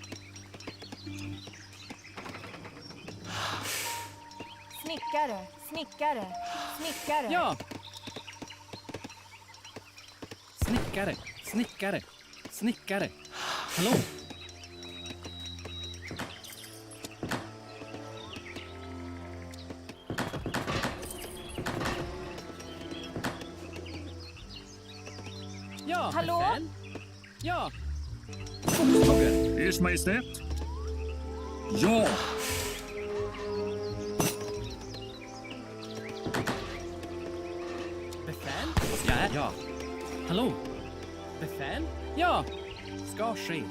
Snickare, snickare, snickare. Ja! Snickare, snickare, snickare. Hallå? Ja, Hallå? befäl. Ja. Skogshuggare. Ers Majestät. Ja. Befäl? Ja. Hallå? Befäl? Ja. Ska ske.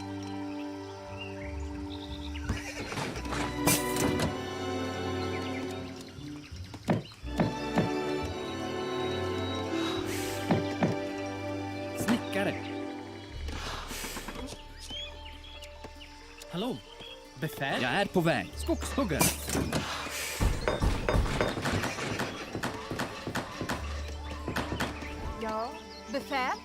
Snickare. Hallå? Befäl? Jag är på väg. Skogshuggare. Ja. Befäl?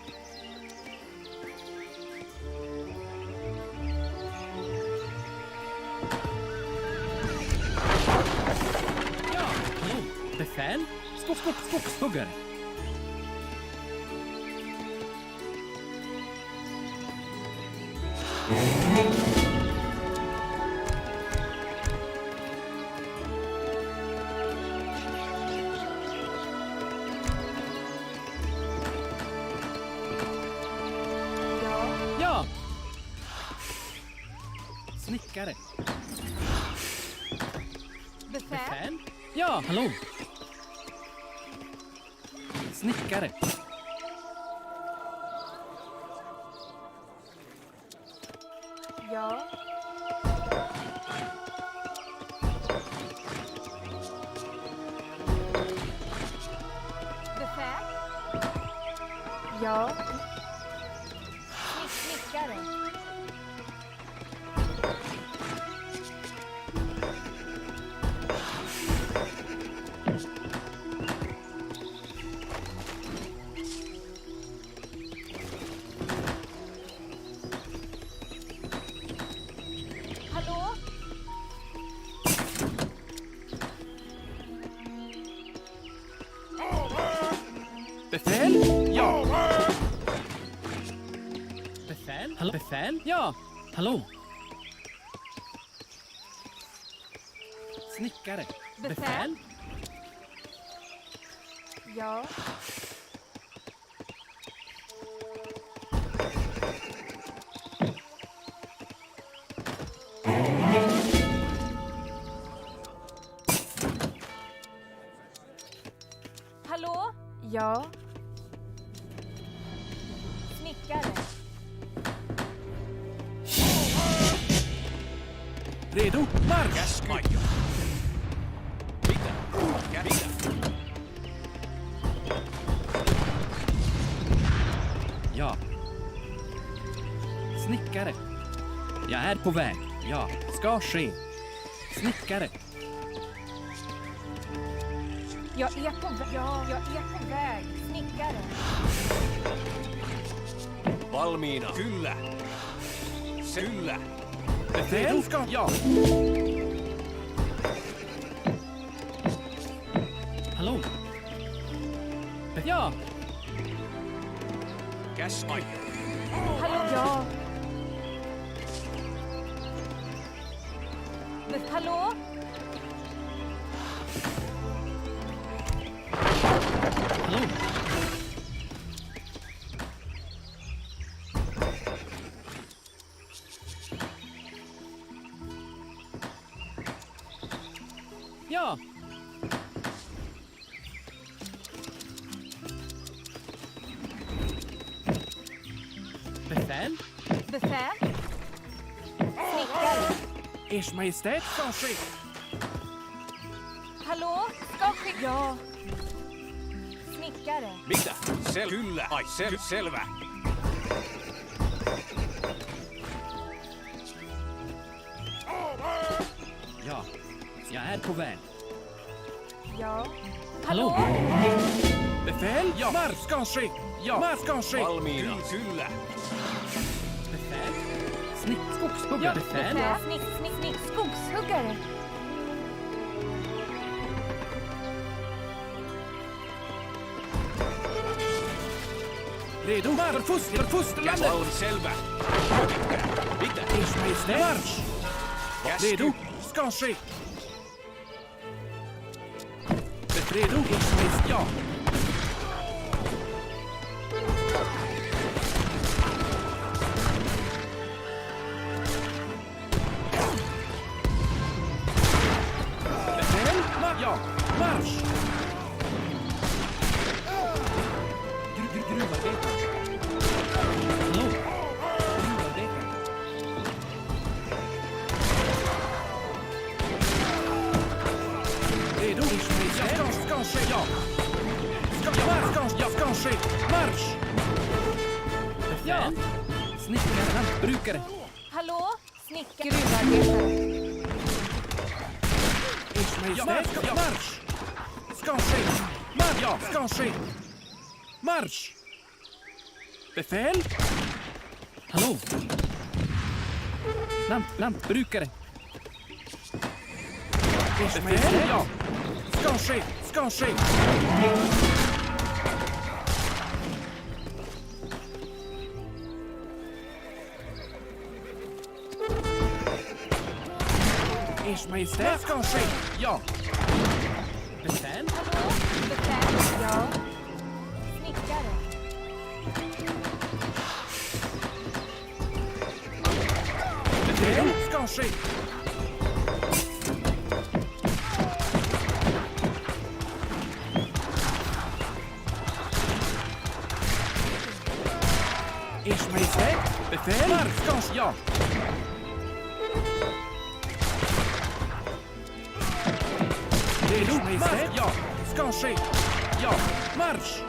Ja. Hallå? Befäl? Skogshuggare. Ja. Ja. Snickare. Befäl? Befäl? Ja. Hallå? Snickare. Ja. Befäl? Ja. Snickare. Hallå? Befäl? Ja. Befäl? Hallå? Befäl? Ja. Hallå? Snickare. Befäl? Ja. Hallå? Ja. Redo? Marsch! Käsky. Mitä? Mitä? Ja. Snickare. Jag är på väg. Ja, ska ske. Snickare. Jag är på väg. Ja, jag är på väg. Snickare. Valmiina. Kyllä. Kyllä. Befäl ska... Ja. Hallå? Ja. Käsky. Hallå? Ja. Men hallå? Hallå? Ja. Befäl? Befäl? Snickare. Ers Majestät ska ske. Hallå? Ska ske? Ja. Snickare. Mitä? Kyllä. Ai, selvä. Ja. Jag är på väg. Ja. Hallå? Befäl? Ja. Marsch ska ske. Ja. Marsch ska ske. Valmiina. Kyllä. Befäl? Skogshuggare. Befäl? Befäl? Snick. Skogshuggare. Redo? För fosterlandet. Valm selvä. Mitä? Ers Majestät. Marsch. Käsky. Redo? Ska ske. Redo? Ers Majestät. Ja. Befäl? Ja. Marsch. Gruvarbete. Hallå? Gruvarbete. Redo? Ska ske, ja. Ska ske. Marsch! Ja. Snickare, lantbrukare. Hallå? Snickare. Gruvarbetare. Ers Majestät. Ja, marsch! Ska ske. Ja, ska ske. Marsch! Befäl? Hallå? Lantbrukare. Ers Majestät. Ja. Ska ske. Ers Majestät ska ske. Ja. Befäl? Hallå? Befäl? Ja. Snickare. Befäl ska ske. Ers Majestät. Befäl? Ska ske. Ja. Ers Majestät. Ja. Ska ske. Ja. Marsch!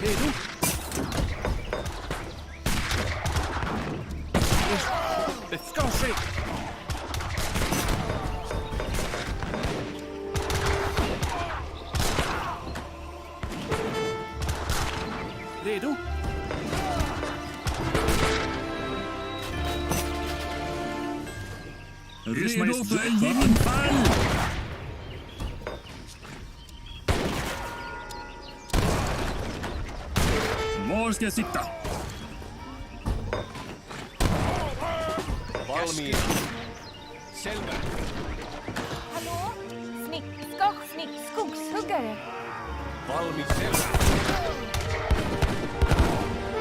Redo? Det ska ske! Redo? Redo för anfall! Var ska jag sitta? Valmiina. Selvä. Hallå? Skogshuggare. Valmis, selvä.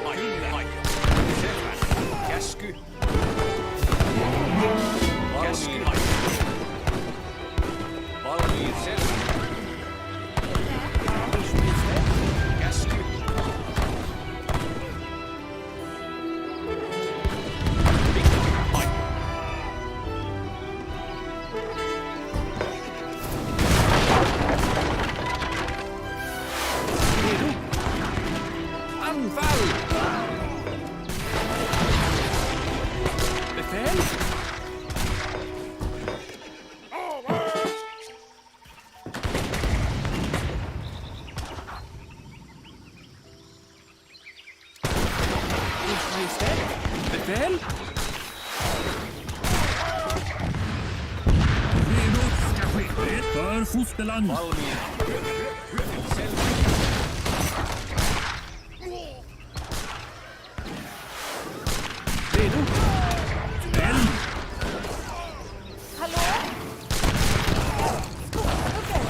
Ai, ai. Selvä. Käsky. Valmiina. Valmiin, selvä. Käsky. Befäl? Redo ska ske. Rätt för fosterland. Redo? Eld. Hallå? Okej.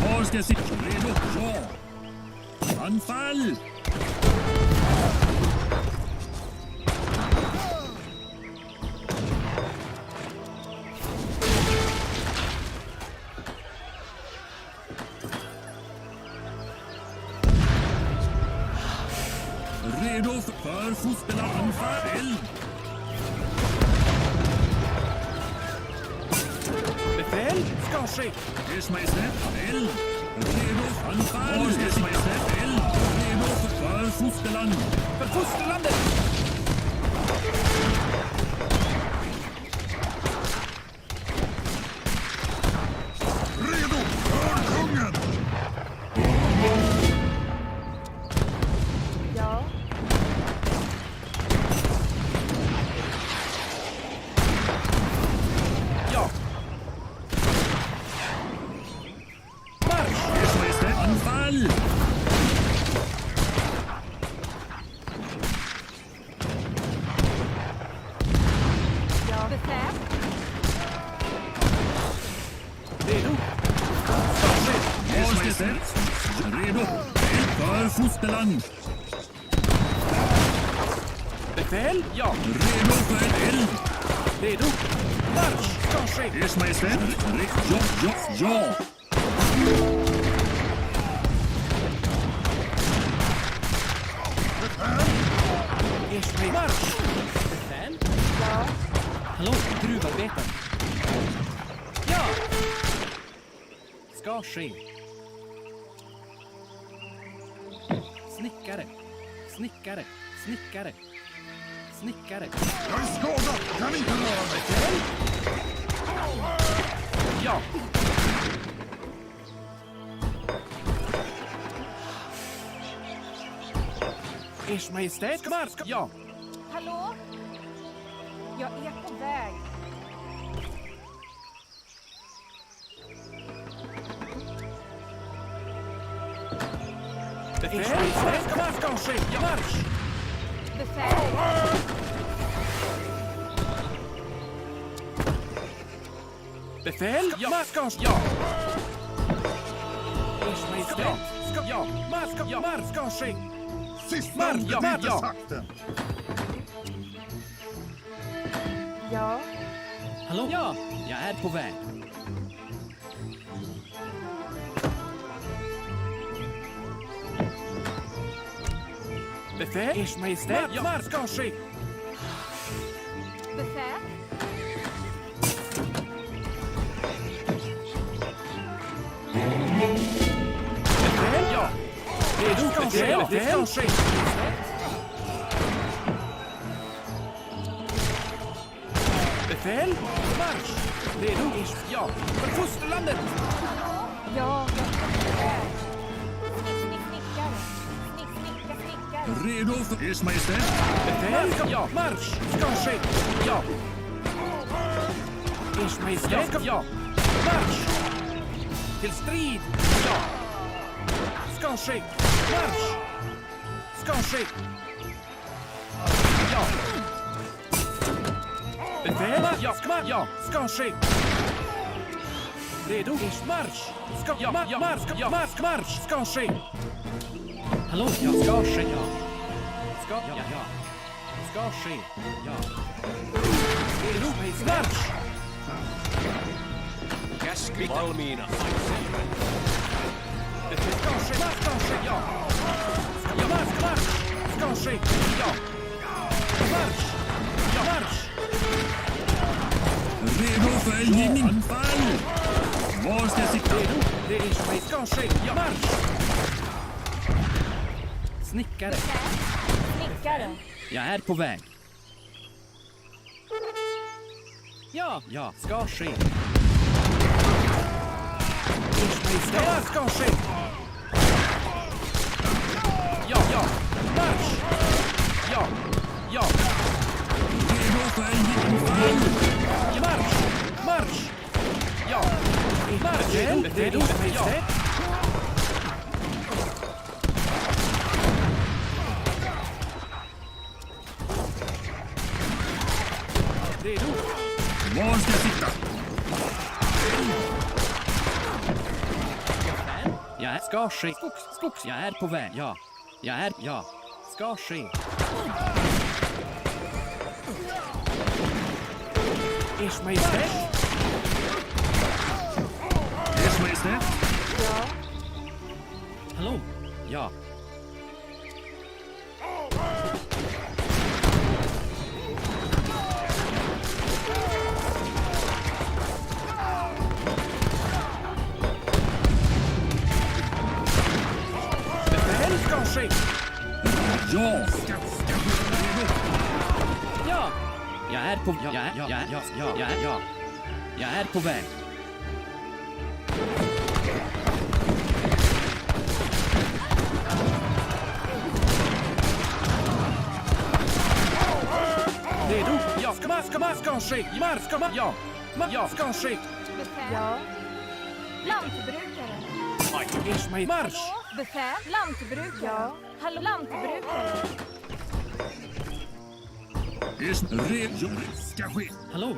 Var ska jag sitta? Redo? Ja. Anfall. Redo för fosterland. Anfall. Eld. Befäl? Ska ske. Ers Majestät. Eld. Redo. Anfall. Var ska jag sitta? Eld. Redo för fosterland. För fosterlandet! Redo för kungen. Ja. Ja. Marsch! Ers Majestät. Anfall. Ja. Befäl? Redo? Ska ske. Ers Majestät. Redo. Eld för fosterland. Befäl? Ja. Redo för eld. Redo? Marsch! Ska ske. Ers Majestät. Ja. Ers Majestät. Marsch! Befäl? Ja. Hallå, gruvarbetare. Ja! Ska ske. Snickare. Snickare. Snickare. Snickare. Jag är skadad. Kan inte röra mig. Ja. Ers Majestät. Marsch! Ja. Hallå? Jag är på väg. Befäl? Ska ske. Ja. Marsch! Befäl? Befäl? Ja. Marsch! Ja. Ers Majestät. Ja. Marsch! Ja. Marsch! Ska ske. Sista ordet är inte sagt än. Ja. Hallå? Ja. Jag är på väg. Befäl? Ers Majestät. Ja. Marsch! Ska ske. Befäl? Befäl? Ja. Redo? Befäl? Det ska ske. Befäl? Marsch! Redo? Ja. För fosterlandet! Ja, jag är på väg. Snickare. Snickare. Redo för Ers Majestät. Befäl? Ja. Marsch! Ska ske. Ja. Ers Majestät? Ja. Marsch! Till strid! Ja. Ska ske. Marsch! Ska ske. Ja. Befäl? Ja. Ska ske. Redo? Marsch! Marsch! Ska ske. Hallå? Ja, ska ske. Ja. Ska ske. Ja. Redo? Marsch! Käsky valmiina. Ska ske. Ja. Marsch! Ska ske. Ja. Marsch! Ja, marsch! Redo för eldgivning. Anfall. Var ska jag sitta? Redo? Det är mig. Ska ske. Ja, marsch! Snickare. Snickare. Jag är på väg. Ja, ska ske. Ja, ska ske. Marsch! Ja! Ja! Redo för anfall! Marsch! Marsch! Ja! Marsch! Redo! Ja! Redo! Var ska jag sitta? Jag ska ske. Skogs. Jag är på väg. Ja. Ja. Ska ske. Ers Majestät. Ers Majestät? Hallå? Ja. Befäl ska ske. Ja! Ska redo! Ja. Jag är på... Ja. Jag är på väg. Redo? Ja, ska ske. Ja, ska ske. Befäl. Ja. Lantbrukare. Ers Majestät. Marsch! Befäl. Lantbrukare. Ja. Hallå, lantbrukare. Ers redo! Ska ske! Hallå?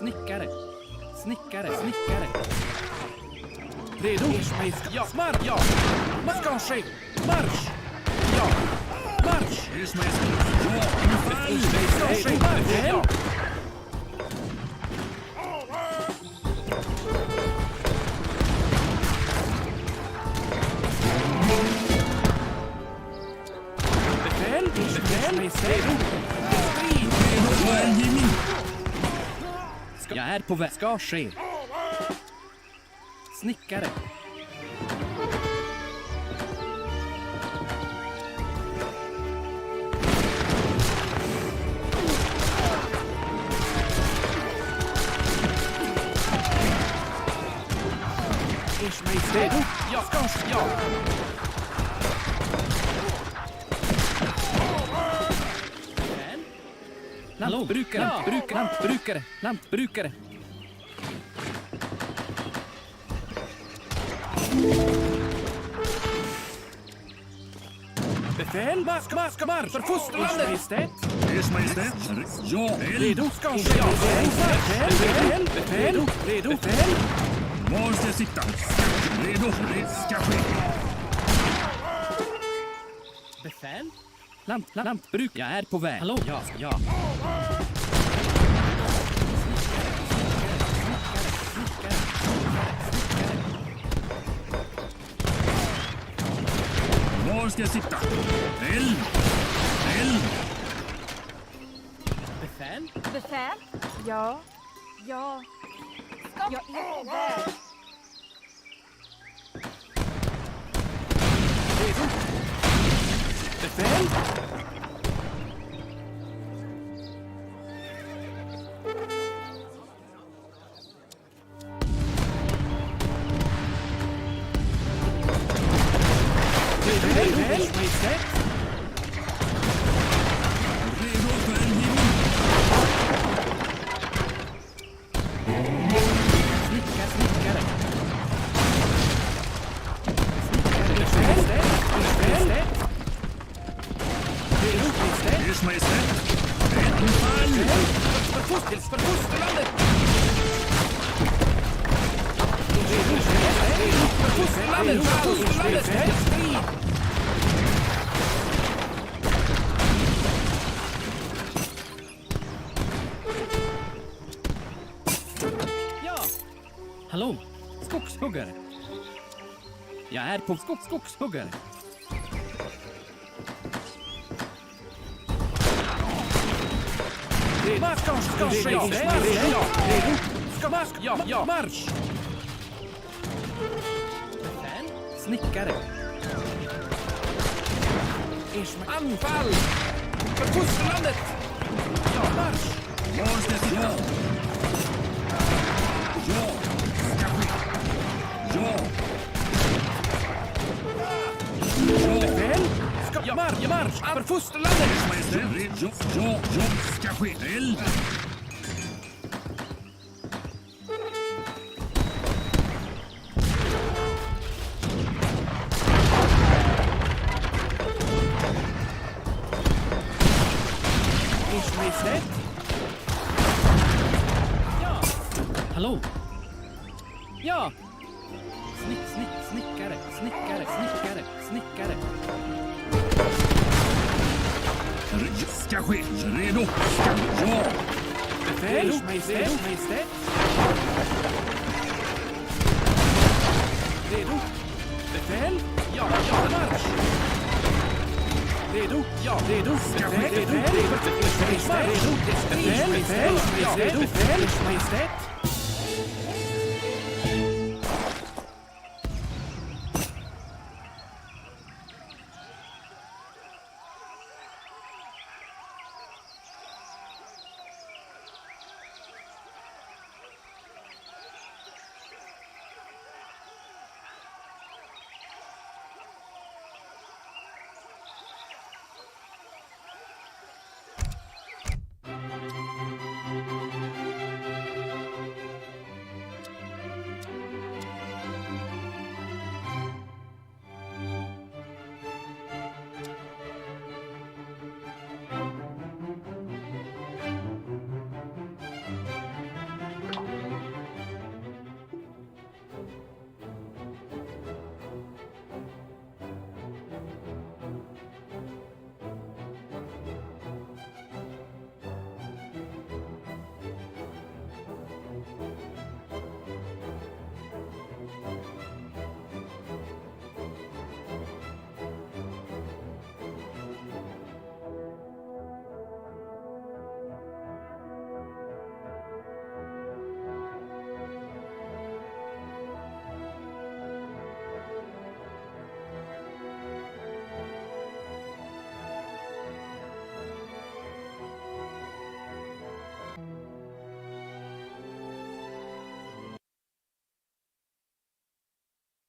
Snickare. Redo? Ers Majestät. Ja, marsch! Ja. Ska ske. Marsch! Ja. Marsch! Ers Majestät! Ja! Anfall! Ska ske. Marsch! Ja. Befäl! Majestät! Strid! Redo för angivning! Jag är på väg. Ska ske. Snickare. Ers Majestät. Jag ska ske. Ja. Lantbrukare. Befäl, marsch för fosterlandet. Ers Majestät! Ja! Redo ska ske. Befäl. Redo. Befäl. Var ska jag sitta? Redo! Ska ske! Befäl. Lantbruk. Jag är på väg. Hallå? Ja. Var ska jag sitta? Eld! Befäl. Befäl. Ja. Stopp. Jag är på väg. Redo. Befäl. Majestät. Redo för angivning! Snickare. Befäl. Ers Majestät! Anfall! För fosterlandet. För fosterlandet. Ja. Hallå? Skogshuggare. Jag är på skogshuggare. Marsch! Befäl. Snickare. Anfall! För fosterlandet! Ja, marsch! Var ska jag sitta? Ja! Ska ske! Ja! Befäl. Ja, marsch! Marsch! För fosterlandet! Majestät! Ja, ska ske. Eld! Majestät? Ja! Hallå? Ja! Snickare. Ska ske. Redo. Ja. Befäl, majestät. Redo. Befäl. Ja, marsch. Redo. Ja, redo. Befäl. Majestät.